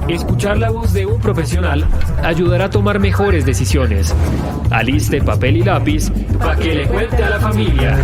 Escuchar la voz de un profesional ayudará a tomar mejores decisiones. Aliste papel y lápiz para que le cuente a la familia.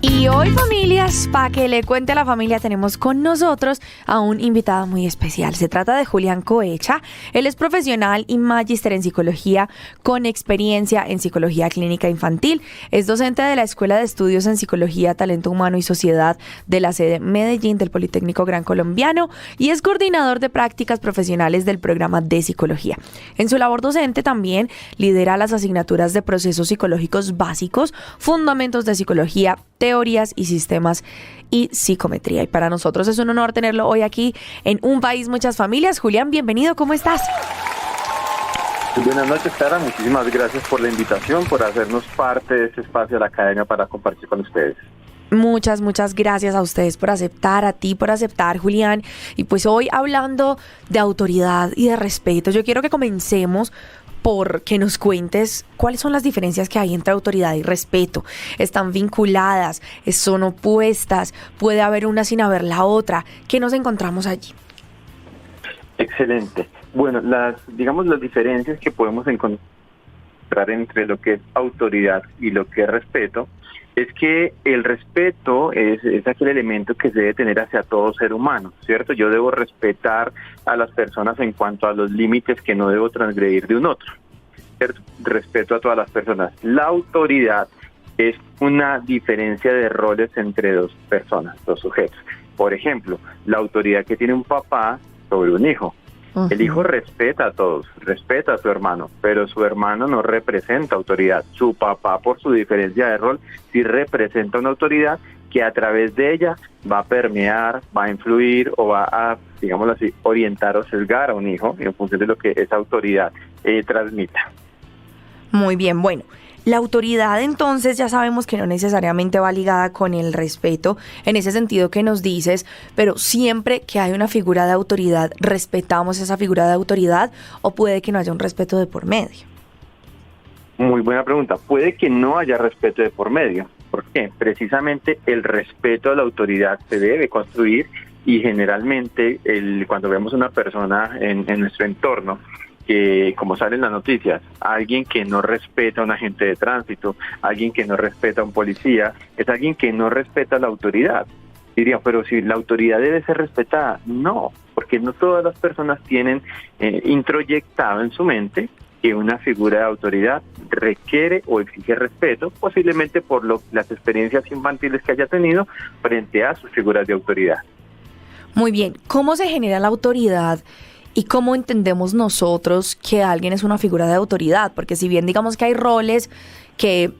Y hoy, familias, para que le cuente a la familia, tenemos con nosotros a un invitado muy especial. Se trata de Julián Coecha. Él es profesional y magíster en psicología con experiencia en psicología clínica infantil. Es docente de la Escuela de Estudios en Psicología, Talento Humano y Sociedad de la sede Medellín del Politécnico Gran Colombiano y es coordinador de prácticas profesionales del programa de psicología. En su labor docente también lidera las asignaturas de procesos psicológicos básicos, fundamentos de psicología, teorías y sistemas y psicometría. Y para nosotros es un honor tenerlo hoy aquí en Un País, Muchas Familias. Julián, bienvenido, ¿cómo estás? Buenas noches, Sara. Muchísimas gracias por la invitación, por hacernos parte de este espacio de la academia para compartir con ustedes. Muchas gracias a ustedes por aceptar, a ti por aceptar, Julián. Y pues hoy hablando de autoridad y de respeto, yo quiero que comencemos por que nos cuentes cuáles son las diferencias que hay entre autoridad y respeto. ¿Están vinculadas? ¿Son opuestas? ¿Puede haber una sin haber la otra? ¿Qué nos encontramos allí? Excelente. Bueno, las diferencias que podemos encontrar entre lo que es autoridad y lo que es respeto es que el respeto es aquel elemento que se debe tener hacia todo ser humano, ¿cierto? Yo debo respetar a las personas en cuanto a los límites que no debo transgredir de un otro, ¿cierto? Respeto a todas las personas. La autoridad es una diferencia de roles entre dos personas, dos sujetos. Por ejemplo, la autoridad que tiene un papá sobre un hijo. El hijo respeta a todos, respeta a su hermano, pero su hermano no representa autoridad. Su papá, por su diferencia de rol, sí representa una autoridad que a través de ella va a permear, va a influir o va a, digámoslo así, orientar o sesgar a un hijo en función de lo que esa autoridad transmita. Muy bien, bueno. La autoridad, entonces, ya sabemos que no necesariamente va ligada con el respeto, en ese sentido que nos dices, pero siempre que hay una figura de autoridad, ¿respetamos esa figura de autoridad o puede que no haya un respeto de por medio? Muy buena pregunta. Puede que no haya respeto de por medio. ¿Por qué? Precisamente el respeto a la autoridad se debe construir y generalmente cuando vemos una persona en nuestro entorno, que como salen las noticias, alguien que no respeta a un agente de tránsito, alguien que no respeta a un policía, es alguien que no respeta la autoridad. Diría, pero si la autoridad debe ser respetada, no, porque no todas las personas tienen introyectado en su mente que una figura de autoridad requiere o exige respeto, posiblemente por las experiencias infantiles que haya tenido frente a sus figuras de autoridad. Muy bien, ¿cómo se genera la autoridad? ¿Y cómo entendemos nosotros que alguien es una figura de autoridad? Porque si bien digamos que hay roles que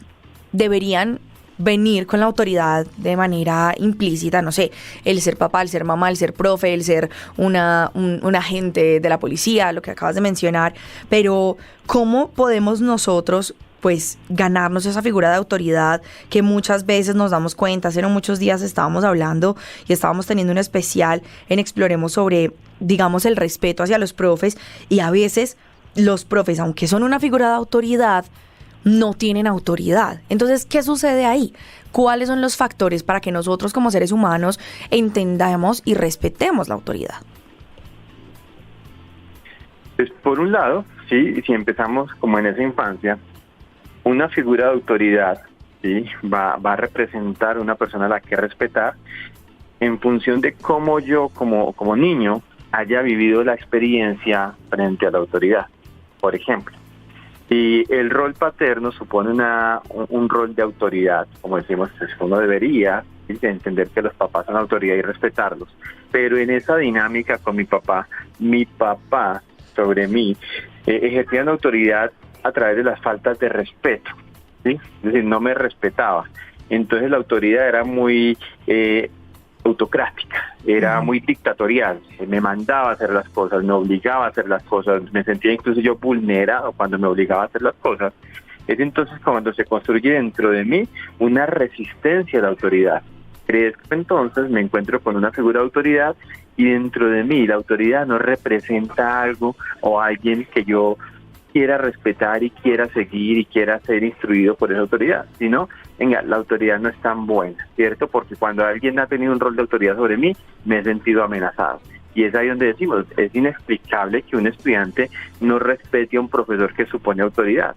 deberían venir con la autoridad de manera implícita, no sé, el ser papá, el ser mamá, el ser profe, el ser un agente de la policía, lo que acabas de mencionar, pero ¿cómo podemos nosotros pues ganarnos esa figura de autoridad que muchas veces nos damos cuenta? Hace no muchos días estábamos hablando y estábamos teniendo un especial en Exploremos sobre, digamos, el respeto hacia los profes, y a veces los profes, aunque son una figura de autoridad, no tienen autoridad. Entonces, ¿qué sucede ahí? ¿Cuáles son los factores para que nosotros como seres humanos entendamos y respetemos la autoridad? Pues por un lado, sí, si empezamos como en esa infancia, una figura de autoridad, ¿sí?, va a representar una persona a la que respetar en función de cómo yo como niño haya vivido la experiencia frente a la autoridad. Por ejemplo, si el rol paterno supone un rol de autoridad, como decimos, uno debería entender que los papás son autoridad y respetarlos, pero en esa dinámica con mi papá sobre mí ejercía una autoridad a través de las faltas de respeto, ¿sí? Es decir, no me respetaba. Entonces la autoridad era muy autocrática, era muy dictatorial, me mandaba a hacer las cosas, me obligaba a hacer las cosas, me sentía incluso yo vulnerado cuando me obligaba a hacer las cosas. Es entonces cuando se construye dentro de mí una resistencia a la autoridad. Crezco entonces, me encuentro con una figura de autoridad y dentro de mí la autoridad no representa algo o alguien que yo quiera respetar y quiera seguir y quiera ser instruido por esa autoridad, sino, venga, la autoridad no es tan buena, ¿cierto? Porque cuando alguien ha tenido un rol de autoridad sobre mí, me he sentido amenazado. Y es ahí donde decimos, es inexplicable que un estudiante no respete a un profesor que supone autoridad.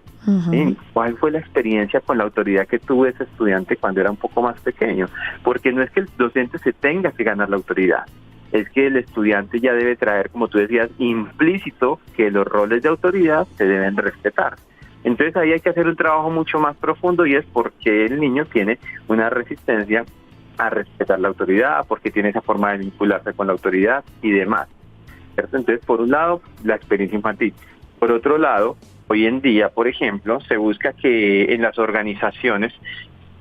¿Sí? ¿Cuál fue la experiencia con la autoridad que tuvo ese estudiante cuando era un poco más pequeño? Porque no es que el docente se tenga que ganar la autoridad, es que el estudiante ya debe traer, como tú decías, implícito que los roles de autoridad se deben respetar. Entonces ahí hay que hacer un trabajo mucho más profundo, y es porque el niño tiene una resistencia a respetar la autoridad, porque tiene esa forma de vincularse con la autoridad y demás, ¿cierto? Entonces, por un lado, la experiencia infantil. Por otro lado, hoy en día, por ejemplo, se busca que en las organizaciones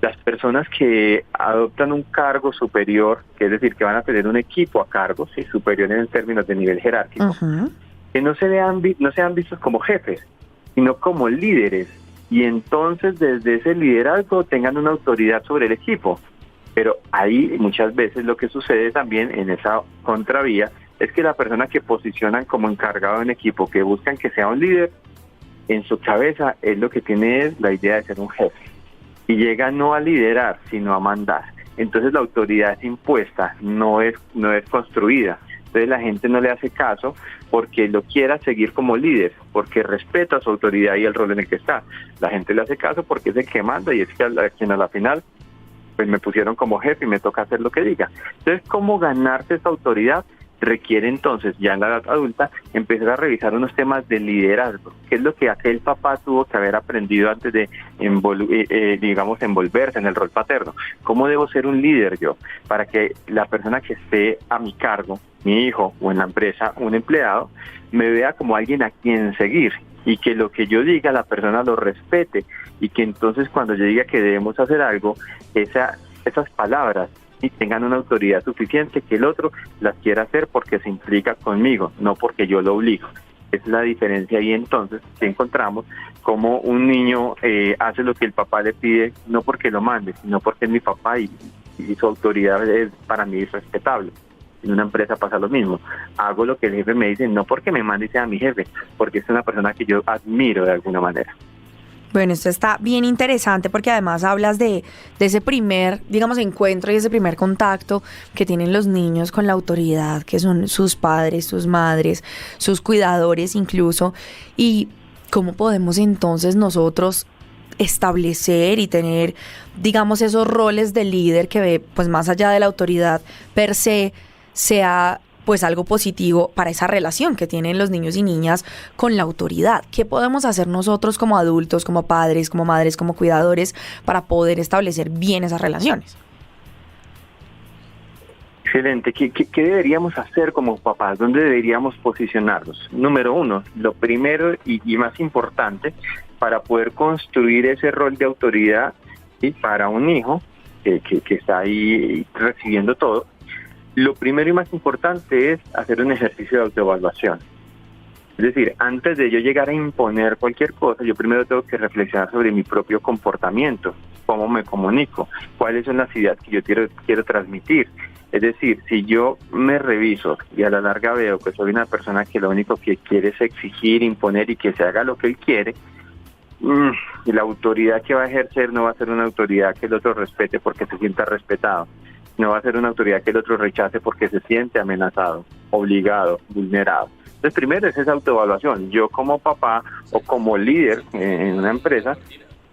las personas que adoptan un cargo superior, que es decir, que van a tener un equipo a cargo, sí, superior en términos de nivel jerárquico, que no sean vistos como jefes, sino como líderes, y entonces desde ese liderazgo tengan una autoridad sobre el equipo. Pero ahí muchas veces lo que sucede también en esa contravía es que la persona que posicionan como encargado de un equipo, que buscan que sea un líder, en su cabeza es lo que tiene es la idea de ser un jefe. Y llega no a liderar, sino a mandar. Entonces la autoridad es impuesta, no es construida. Entonces la gente no le hace caso porque lo quiera seguir como líder, porque respeta su autoridad y el rol en el que está. La gente le hace caso porque es el que manda, y es que quien a la final pues me pusieron como jefe y me toca hacer lo que diga. Entonces, ¿cómo ganarse esa autoridad? Requiere entonces, ya en la edad adulta, empezar a revisar unos temas de liderazgo. ¿Qué es lo que aquel papá tuvo que haber aprendido antes de, envolverse en el rol paterno? ¿Cómo debo ser un líder yo? Para que la persona que esté a mi cargo, mi hijo o en la empresa, un empleado, me vea como alguien a quien seguir, y que lo que yo diga la persona lo respete, y que entonces cuando yo diga que debemos hacer algo, esas palabras y tengan una autoridad suficiente, que el otro las quiera hacer porque se implica conmigo, no porque yo lo obligo. Es la diferencia ahí entonces que encontramos como un niño hace lo que el papá le pide, no porque lo mande, sino porque es mi papá y su autoridad es para mí respetable. En una empresa pasa lo mismo. Hago lo que el jefe me dice, no porque me mande y sea mi jefe, porque es una persona que yo admiro de alguna manera. Bueno, esto está bien interesante porque además hablas de ese primer, digamos, encuentro y ese primer contacto que tienen los niños con la autoridad, que son sus padres, sus madres, sus cuidadores incluso, y cómo podemos entonces nosotros establecer y tener, digamos, esos roles de líder que ve, pues más allá de la autoridad per se, sea pues algo positivo para esa relación que tienen los niños y niñas con la autoridad. ¿Qué podemos hacer nosotros como adultos, como padres, como madres, como cuidadores para poder establecer bien esas relaciones? Excelente. ¿Qué deberíamos hacer como papás? ¿Dónde deberíamos posicionarnos? Número uno, lo primero y más importante para poder construir ese rol de autoridad, ¿sí?, para un hijo que está ahí recibiendo todo. Lo primero y más importante es hacer un ejercicio de autoevaluación. Es decir, antes de yo llegar a imponer cualquier cosa, yo primero tengo que reflexionar sobre mi propio comportamiento, cómo me comunico, cuáles son las ideas que yo quiero transmitir. Es decir, si yo me reviso y a la larga veo que soy una persona que lo único que quiere es exigir, imponer y que se haga lo que él quiere, la autoridad que va a ejercer no va a ser una autoridad que el otro respete porque se sienta respetado. No va a ser una autoridad que el otro rechace porque se siente amenazado, obligado, vulnerado. Entonces, primero es esa autoevaluación. Yo como papá o como líder en una empresa,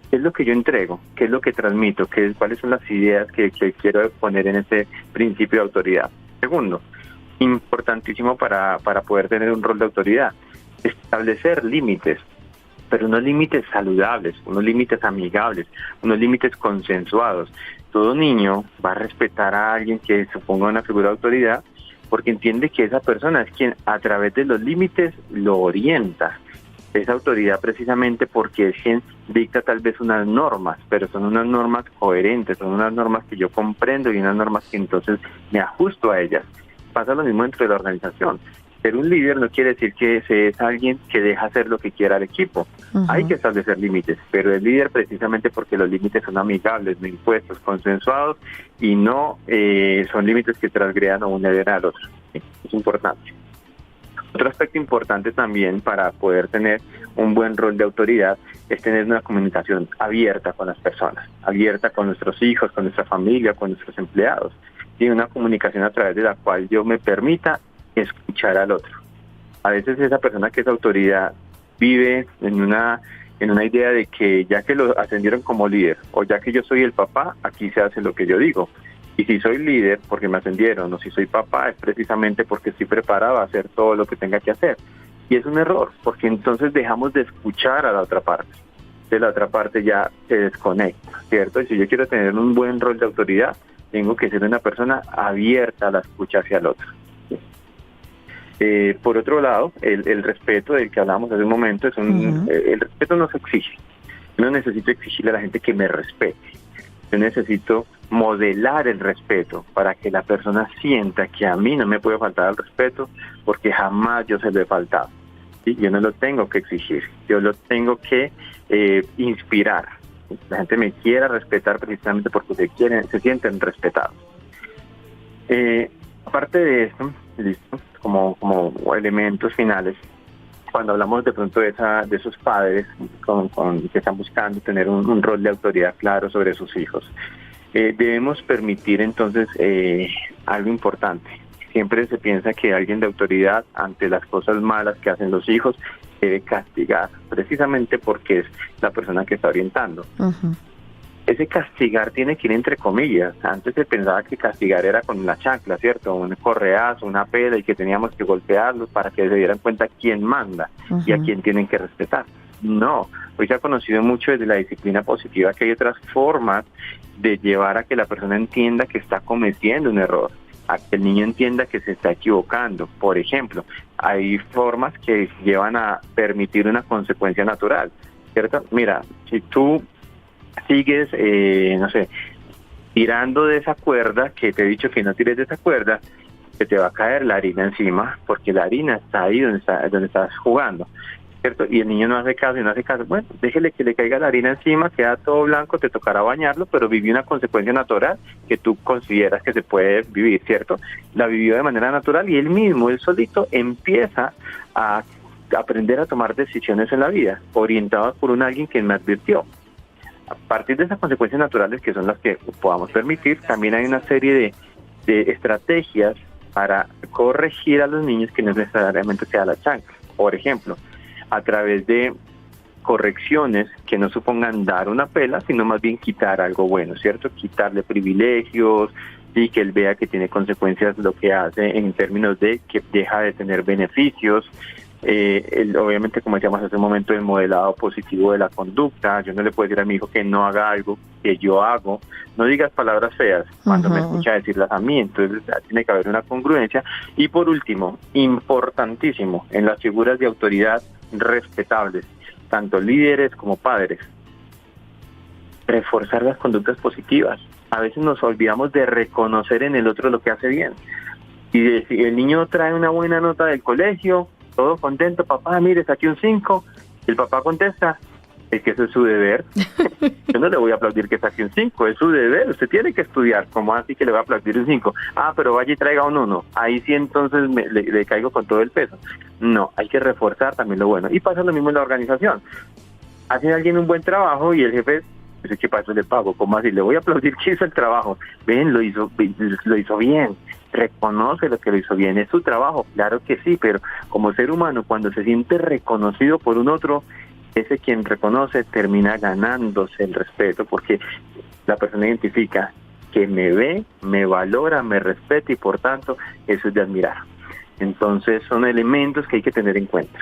¿qué es lo que yo entrego? ¿Qué es lo que transmito? ¿Cuáles son las ideas que quiero poner en ese principio de autoridad? Segundo, importantísimo para poder tener un rol de autoridad, establecer límites, pero unos límites saludables, unos límites amigables, unos límites consensuados. Todo niño va a respetar a alguien que suponga una figura de autoridad porque entiende que esa persona es quien a través de los límites lo orienta. Esa autoridad precisamente porque es quien dicta tal vez unas normas, pero son unas normas coherentes, son unas normas que yo comprendo y unas normas que entonces me ajusto a ellas. Pasa lo mismo dentro de la organización. Ser un líder no quiere decir que se es alguien que deja hacer lo que quiera al equipo. Hay que establecer límites, pero el líder precisamente porque los límites son amigables, no impuestos, consensuados y no son límites que transgredan o vulneran al otro. ¿Sí? Es importante. Otro aspecto importante también para poder tener un buen rol de autoridad es tener una comunicación abierta con las personas, abierta con nuestros hijos, con nuestra familia, con nuestros empleados, y una comunicación a través de la cual yo me permita escuchar al otro. A veces esa persona que es autoridad vive en una idea de que ya que lo ascendieron como líder, o ya que yo soy el papá, aquí se hace lo que yo digo. Y si soy líder porque me ascendieron, o si soy papá, es precisamente porque estoy preparado a hacer todo lo que tenga que hacer. Y es un error, porque entonces dejamos de escuchar a la otra parte. De la otra parte ya se desconecta, ¿cierto? Y si yo quiero tener un buen rol de autoridad, tengo que ser una persona abierta a la escucha hacia el otro. Por otro lado, el respeto del que hablábamos hace un momento, el respeto no se exige. Yo no necesito exigirle a la gente que me respete. Yo necesito modelar el respeto para que la persona sienta que a mí no me puede faltar el respeto porque jamás yo se lo he faltado. ¿Sí? Yo no lo tengo que exigir, yo lo tengo que inspirar. La gente me quiera respetar precisamente porque se sienten respetados. Aparte de esto, listo, como elementos finales, cuando hablamos de pronto de esos padres que están buscando tener un rol de autoridad claro sobre sus hijos, debemos permitir entonces algo importante. Siempre se piensa que alguien de autoridad ante las cosas malas que hacen los hijos debe castigar, precisamente porque es la persona que está orientando. Uh-huh. Ese castigar tiene que ir entre comillas. Antes se pensaba que castigar era con la chancla, ¿cierto? Un correazo, una pela, y que teníamos que golpearlos para que se dieran cuenta quién manda y a quién tienen que respetar. No, hoy se ha conocido mucho desde la disciplina positiva que hay otras formas de llevar a que la persona entienda que está cometiendo un error, a que el niño entienda que se está equivocando. Por ejemplo, hay formas que llevan a permitir una consecuencia natural, ¿cierto? Mira, si tú sigues, tirando de esa cuerda, que te he dicho que no tires de esa cuerda, se te va a caer la harina encima, porque la harina está ahí donde estás jugando, ¿cierto? Y el niño no hace caso, bueno, déjele que le caiga la harina encima, queda todo blanco, te tocará bañarlo, pero vivió una consecuencia natural que tú consideras que se puede vivir, ¿cierto? La vivió de manera natural y él solito, empieza a aprender a tomar decisiones en la vida, orientadas por alguien que me advirtió. A partir de esas consecuencias naturales, que son las que podamos permitir, también hay una serie de estrategias para corregir a los niños que no necesariamente sea la chancla. Por ejemplo, a través de correcciones que no supongan dar una pela, sino más bien quitar algo bueno, ¿cierto? Quitarle privilegios y que él vea que tiene consecuencias lo que hace en términos de que deja de tener beneficios. Obviamente, como decíamos hace un momento, el modelado positivo de la conducta. Yo no le puedo decir a mi hijo que no haga algo que yo hago. No digas palabras feas cuando me escucha decirlas a mí. Entonces tiene que haber una congruencia. Y por último, importantísimo, en las figuras de autoridad respetables, tanto líderes como padres, reforzar las conductas positivas. A veces nos olvidamos de reconocer en el otro lo que hace bien. Y si el niño trae una buena nota del colegio, todo contento, papá, mire, saqué un 5, el papá contesta, es que eso es su deber. Yo no le voy a aplaudir que saque un 5, es su deber, usted tiene que estudiar, ¿cómo así que le va a aplaudir un 5? Pero vaya y traiga un 1, ahí sí entonces le caigo con todo el peso. No, hay que reforzar también lo bueno. Y pasa lo mismo en la organización. Hace alguien un buen trabajo y el jefe dice, ¿qué pasó? Le pago, ¿cómo así? Le voy a aplaudir que hizo el trabajo. Ven, lo hizo bien. Reconoce lo que lo hizo bien, es su trabajo, claro que sí, pero como ser humano, cuando se siente reconocido por un otro, ese quien reconoce termina ganándose el respeto, porque la persona identifica que me ve, me valora, me respeta y por tanto eso es de admirar. Entonces son elementos que hay que tener en cuenta.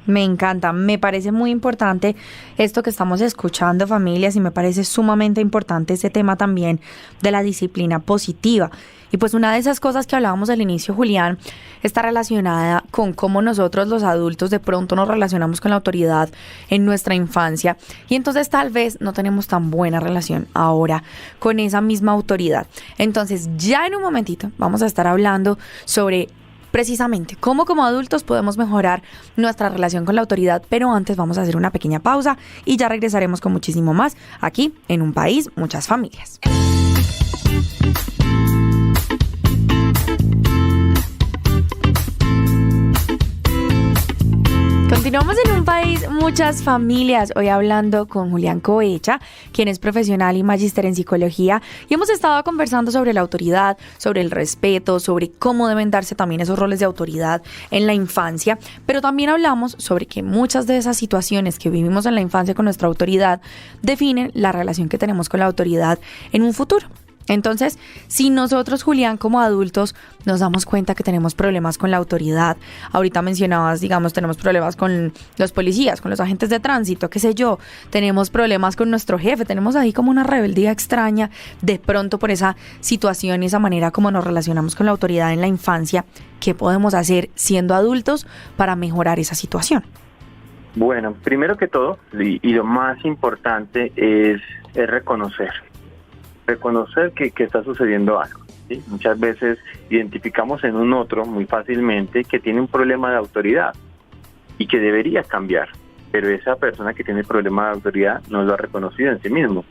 Me encanta, me parece muy importante esto que estamos escuchando, familias, y me parece sumamente importante este tema también de la disciplina positiva. Y pues una de esas cosas que hablábamos al inicio, Julián, está relacionada con cómo nosotros los adultos de pronto nos relacionamos con la autoridad en nuestra infancia y entonces tal vez no tenemos tan buena relación ahora con esa misma autoridad. Entonces ya en un momentito vamos a estar hablando sobre precisamente cómo como adultos podemos mejorar nuestra relación con la autoridad, pero antes vamos a hacer una pequeña pausa y ya regresaremos con muchísimo más aquí en Un País, Muchas Familias. Continuamos en Un País, Muchas Familias. Hoy hablando con Julián Cohecha, quien es profesional y magíster en psicología. Y hemos estado conversando sobre la autoridad, sobre el respeto, sobre cómo deben darse también esos roles de autoridad en la infancia. Pero también hablamos sobre que muchas de esas situaciones que vivimos en la infancia con nuestra autoridad definen la relación que tenemos con la autoridad en un futuro. Entonces, si nosotros, Julián, como adultos, nos damos cuenta que tenemos problemas con la autoridad, ahorita mencionabas, digamos, tenemos problemas con los policías, con los agentes de tránsito, qué sé yo, tenemos problemas con nuestro jefe, tenemos ahí como una rebeldía extraña, de pronto por esa situación y esa manera como nos relacionamos con la autoridad en la infancia, ¿qué podemos hacer siendo adultos para mejorar esa situación? Bueno, primero que todo, y lo más importante es reconocer que está sucediendo algo, ¿sí? Muchas veces identificamos en un otro muy fácilmente que tiene un problema de autoridad y que debería cambiar, pero esa persona que tiene el problema de autoridad no lo ha reconocido en sí mismo.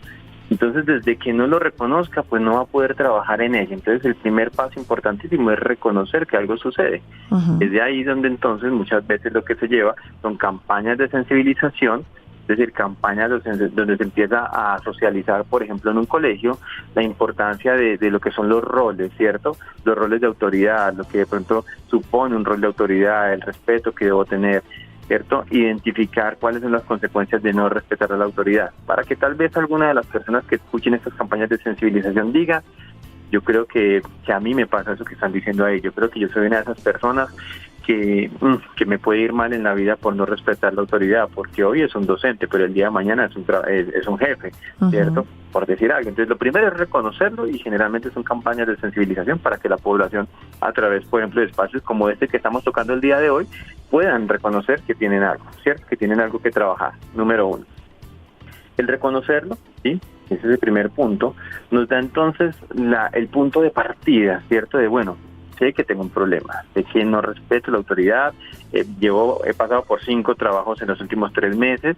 Entonces, desde que no lo reconozca, pues no va a poder trabajar en ello. Entonces, el primer paso importantísimo es reconocer que algo sucede. Uh-huh. Es de ahí donde entonces muchas veces lo que se lleva son campañas de sensibilización, es decir, campañas donde se empieza a socializar, por ejemplo, en un colegio, la importancia de lo que son los roles, ¿cierto? Los roles de autoridad, lo que de pronto supone un rol de autoridad, el respeto que debo tener, ¿cierto? Identificar cuáles son las consecuencias de no respetar a la autoridad, para que tal vez alguna de las personas que escuchen estas campañas de sensibilización diga, yo creo que a mí me pasa eso que están diciendo ahí, yo creo que yo soy una de esas personas que me puede ir mal en la vida por no respetar la autoridad, porque hoy es un docente, pero el día de mañana es un jefe, ¿cierto? Uh-huh. Por decir algo. Entonces, lo primero es reconocerlo y generalmente son campañas de sensibilización para que la población, a través, por ejemplo, de espacios como este que estamos tocando el día de hoy, puedan reconocer que tienen algo, ¿cierto? Que tienen algo que trabajar, número uno. El reconocerlo, ¿sí? Ese es el primer punto, nos da entonces el punto de partida, ¿cierto? De, bueno, sé que tengo un problema, sé que no respeto la autoridad, he pasado por 5 trabajos en los últimos 3 meses,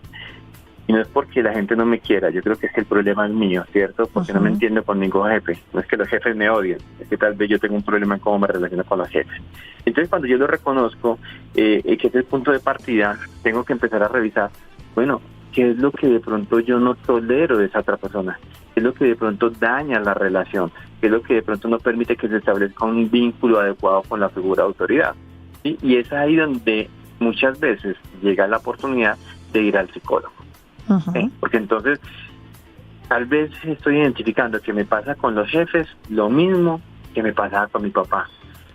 y no es porque la gente no me quiera, yo creo que es que el problema es mío, ¿cierto? Porque no me entiendo con ningún jefe, no es que los jefes me odien, es que tal vez yo tengo un problema en cómo me relaciono con los jefes. Entonces, cuando yo lo reconozco, que es el punto de partida, tengo que empezar a revisar, bueno, ¿qué es lo que de pronto yo no tolero de esa otra persona? ¿Qué es lo que de pronto daña la relación? ¿Qué es lo que de pronto no permite que se establezca un vínculo adecuado con la figura de autoridad? ¿Sí? Y es ahí donde muchas veces llega la oportunidad de ir al psicólogo. Uh-huh. ¿Sí? Porque entonces, tal vez estoy identificando que me pasa con los jefes lo mismo que me pasaba con mi papá.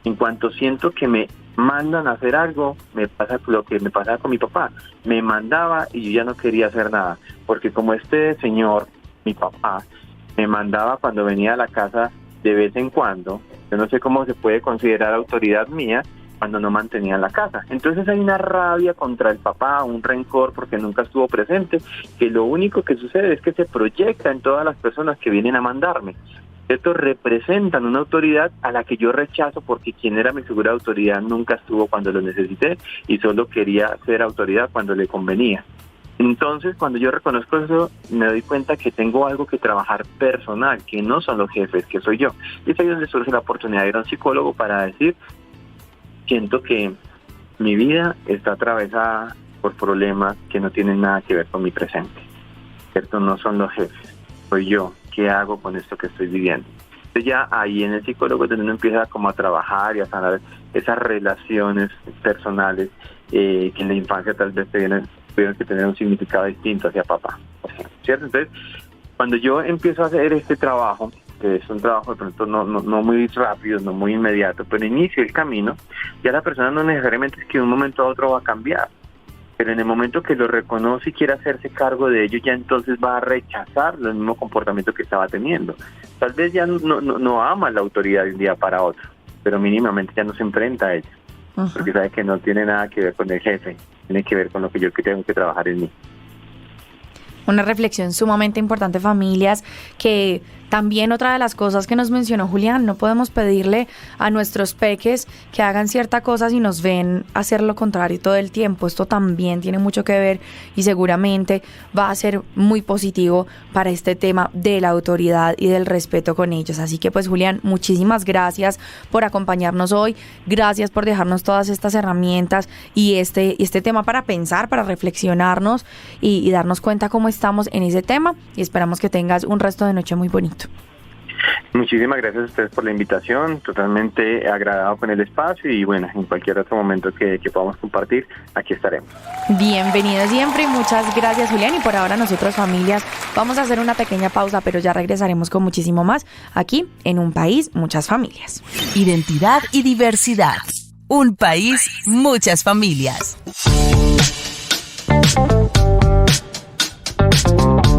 En cuanto siento que me mandan a hacer algo, me pasa lo que me pasaba con mi papá. Me mandaba y yo ya no quería hacer nada, porque como este señor, mi papá, me mandaba cuando venía a la casa de vez en cuando, yo no sé cómo se puede considerar autoridad mía cuando no mantenía la casa. Entonces hay una rabia contra el papá, un rencor porque nunca estuvo presente, que lo único que sucede es que se proyecta en todas las personas que vienen a mandarme. Estos representan una autoridad a la que yo rechazo porque quien era mi figura de autoridad nunca estuvo cuando lo necesité y solo quería ser autoridad cuando le convenía. Entonces, cuando yo reconozco eso, me doy cuenta que tengo algo que trabajar personal, que no son los jefes, que soy yo. Y es ahí donde surge la oportunidad de ir a un psicólogo para decir, siento que mi vida está atravesada por problemas que no tienen nada que ver con mi presente, ¿cierto? No son los jefes, soy yo. ¿Qué hago con esto que estoy viviendo? Entonces ya ahí en el psicólogo es donde uno empieza como a trabajar y a sanar esas relaciones personales que en la infancia tal vez tuvieron que tener un significado distinto hacia papá, ¿cierto? Entonces, cuando yo empiezo a hacer este trabajo, que es un trabajo de pronto no muy rápido, no muy inmediato, pero inicio el camino, ya la persona no necesariamente es que de un momento a otro va a cambiar, pero en el momento que lo reconoce y quiere hacerse cargo de ello, ya entonces va a rechazar el mismo comportamiento que estaba teniendo. Tal vez ya no ama la autoridad de un día para otro, pero mínimamente ya no se enfrenta a ella, uh-huh, porque sabe que no tiene nada que ver con el jefe, tiene que ver con lo que yo tengo que trabajar en mí. Una reflexión sumamente importante, familias, que También otra de las cosas que nos mencionó Julián, no podemos pedirle a nuestros peques que hagan cierta cosa si nos ven hacer lo contrario todo el tiempo. Esto también tiene mucho que ver y seguramente va a ser muy positivo para este tema de la autoridad y del respeto con ellos. Así que pues Julián, muchísimas gracias por acompañarnos hoy, gracias por dejarnos todas estas herramientas y este tema para pensar, para reflexionarnos y darnos cuenta cómo estamos en ese tema, y esperamos que tengas un resto de noche muy bonito. Muchísimas gracias a ustedes por la invitación, totalmente agradado con el espacio y bueno, en cualquier otro momento que podamos compartir, aquí estaremos. Bienvenido siempre y muchas gracias, Julián. Y por ahora nosotros, familias, vamos a hacer una pequeña pausa, pero ya regresaremos con muchísimo más aquí en Un País, Muchas Familias. Identidad y diversidad. Un país, muchas familias.